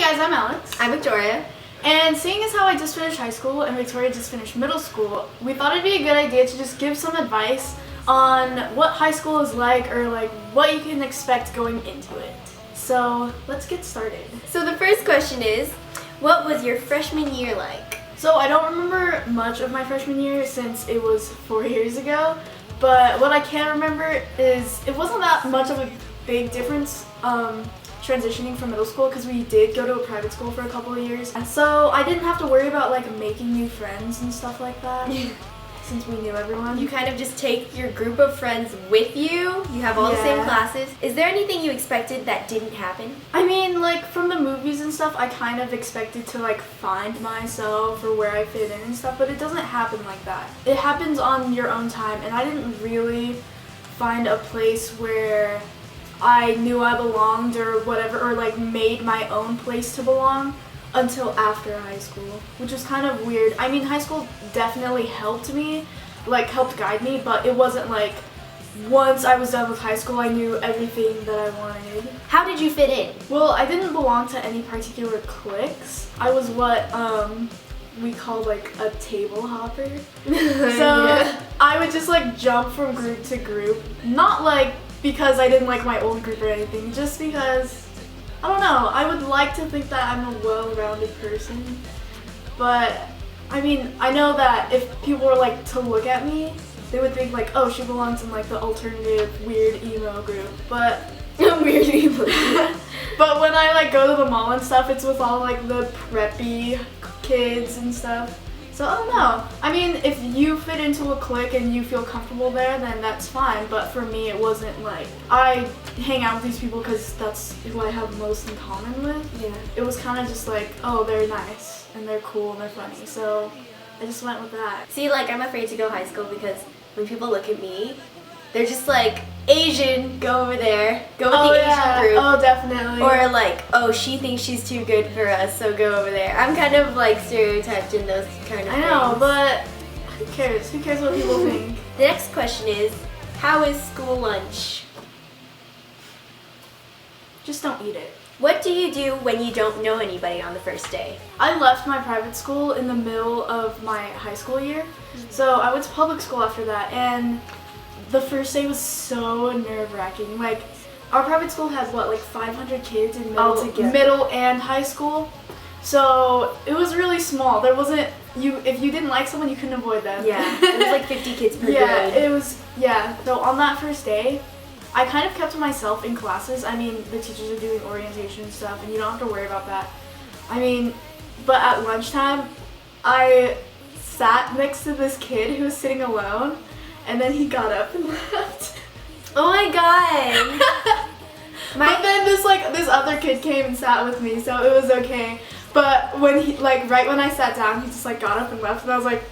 guys, I'm Alex. I'm Victoria. And seeing as how I just finished high school and Victoria just finished middle school, we thought it'd be a good idea to just give some advice on what high school is like, or like what you can expect going into it. So let's get started. So the first question is, what was your freshman year like? So I don't remember much of my freshman year since it was 4 years ago, but what I can remember is it wasn't that much of a big difference transitioning from middle school, because we did go to a private school for a couple of years, and so I didn't have to worry about like making new friends and stuff like that since we knew everyone. You kind of just take your group of friends with you. You have all the same classes. Is there anything you expected that didn't happen? I mean, like from the movies and stuff, I kind of expected to like find myself or where I fit in and stuff, but it doesn't happen like that. It happens on your own time, and I didn't really find a place where I knew I belonged or whatever, or like made my own place to belong until after high school, which was kind of weird. I mean, high school definitely helped me, like helped guide me, but it wasn't like once I was done with high school I knew everything that I wanted. How did you fit in? Well, I didn't belong to any particular cliques. I was what we called like a table hopper. So I would just like jump from group to group, not like because I didn't like my old group or anything, just because, I don't know, I would like to think that I'm a well-rounded person, but I mean, I know that if people were like to look at me, they would think like, oh, she belongs in like the alternative weird emo group, but weird emo but when I like go to the mall and stuff, it's with all like the preppy kids and stuff. So I don't know. I mean, if you fit into a clique and you feel comfortable there, then that's fine. But for me, it wasn't like I hang out with these people because that's who I have most in common with. Yeah. It was kind of just like, oh, they're nice and they're cool and they're funny. So I just went with that. See, like I'm afraid to go high school because when people look at me, they're just like, Asian, go over there, go with the Asian group. Oh, definitely. Or like, oh, she thinks she's too good for us, so go over there. I'm kind of like stereotyped in those kind of things. I know, but who cares? Who cares what people think? The next question is, how is school lunch? Just don't eat it. What do you do when you don't know anybody on the first day? I left my private school in the middle of my high school year, so I went to public school after that, and the first day was so nerve-wracking. Like, our private school had what, like 500 kids in middle and high school, so it was really small. There wasn't, if you didn't like someone, you couldn't avoid them. Yeah, it was like 50 kids per grade. It was, so on that first day, I kind of kept to myself in classes. I mean, the teachers are doing orientation and stuff, and you don't have to worry about that. I mean, but at lunchtime, I sat next to this kid who was sitting alone, and then he got up and left. Oh my god! But then this other kid came and sat with me, so it was okay. But when he, like, right when I sat down, he just like got up and left, and I was like,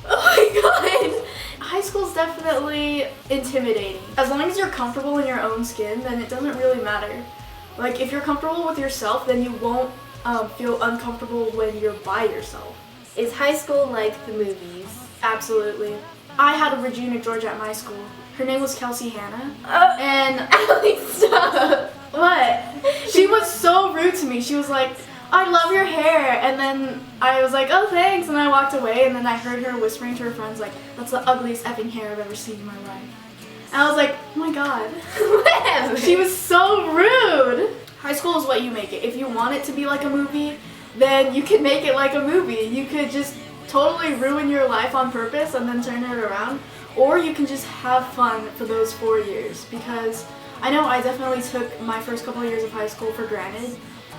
oh my god! High school's definitely intimidating. As long as you're comfortable in your own skin, then it doesn't really matter. Like, if you're comfortable with yourself, then you won't feel uncomfortable when you're by yourself. Is high school like the movies? Absolutely. I had a Regina George at my school. Her name was Kelsey Hannah. And Alex, stop! What? She was so rude to me. She was like, I love your hair. And then I was like, oh, thanks. And I walked away, and then I heard her whispering to her friends, like, that's the ugliest effing hair I've ever seen in my life. And I was like, oh my god. Whatever. She was so rude. High school is what you make it. If you want it to be like a movie, then you can make it like a movie. You could just totally ruin your life on purpose and then turn it around, or you can just have fun for those 4 years, because I know I definitely took my first couple of years of high school for granted,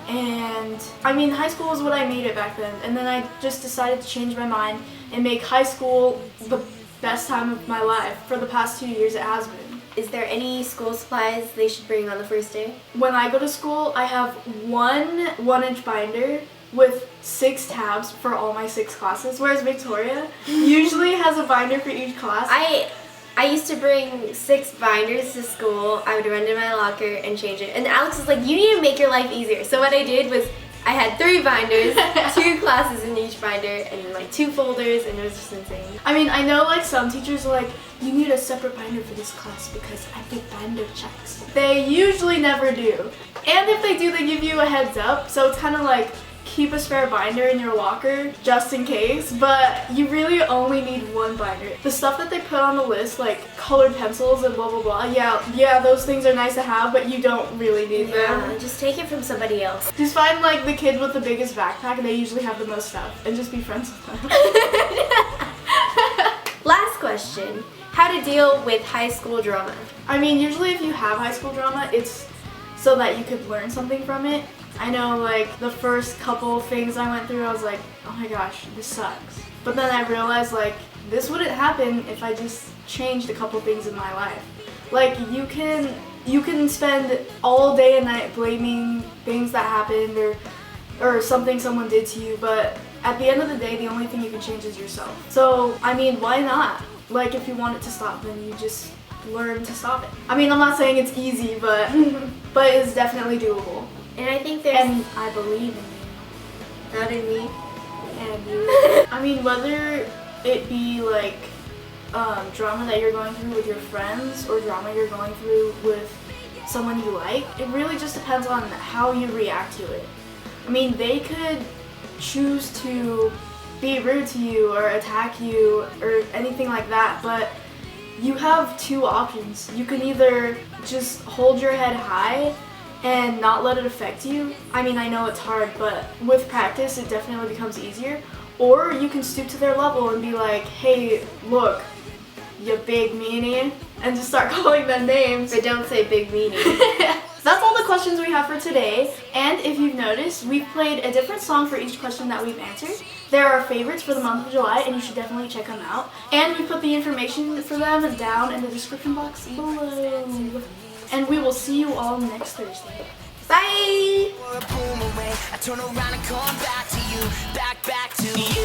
and I mean, high school was what I made it back then, and then I just decided to change my mind and make high school the best time of my life. For the past 2 years it has been. Is there any school supplies they should bring on the first day? When I go to school, I have one 1-inch binder with 6 tabs for all my 6 classes, whereas Victoria usually has a binder for each class. I used to bring 6 binders to school. I would run to my locker and change it. And Alex was like, you need to make your life easier. So what I did was I had 3 binders, 2 classes in each binder, and like 2 folders, and it was just insane. I mean, I know like some teachers are like, you need a separate binder for this class because I did binder checks. They usually never do. And if they do, they give you a heads up. So it's kind of like keep a spare binder in your locker just in case, but you really only need one binder. The stuff that they put on the list, like colored pencils and blah blah blah, yeah, those things are nice to have, but you don't really need them. Just take it from somebody else. Just find like the kid with the biggest backpack and they usually have the most stuff, and just be friends with them. Last question. How to deal with high school drama? I mean, usually if you have high school drama, it's so that you could learn something from it. I know, like, the first couple things I went through, I was like, oh my gosh, this sucks. But then I realized, like, this wouldn't happen if I just changed a couple things in my life. Like, you can spend all day and night blaming things that happened or something someone did to you, but at the end of the day, the only thing you can change is yourself. So, I mean, why not? Like, if you want it to stop, then you just learn to stop it. I mean, I'm not saying it's easy, but it's definitely doable. And I think there's... And I believe in you. Not in me. And you. I mean, whether it be like drama that you're going through with your friends or drama you're going through with someone you like, it really just depends on how you react to it. I mean, they could choose to be rude to you or attack you or anything like that, but you have two options. You can either just hold your head high and not let it affect you. I mean, I know it's hard, but with practice it definitely becomes easier. Or you can stoop to their level and be like, hey, look, you big meanie, and just start calling them names. But don't say big meanie. That's all the questions we have for today, and if you've noticed, we've played a different song for each question that we've answered. They're our favorites for the month of July, and you should definitely check them out. And we put the information for them down in the description box below. And we will see you all next Thursday. Bye! Boomerang, I turn around and come back to you, back to you.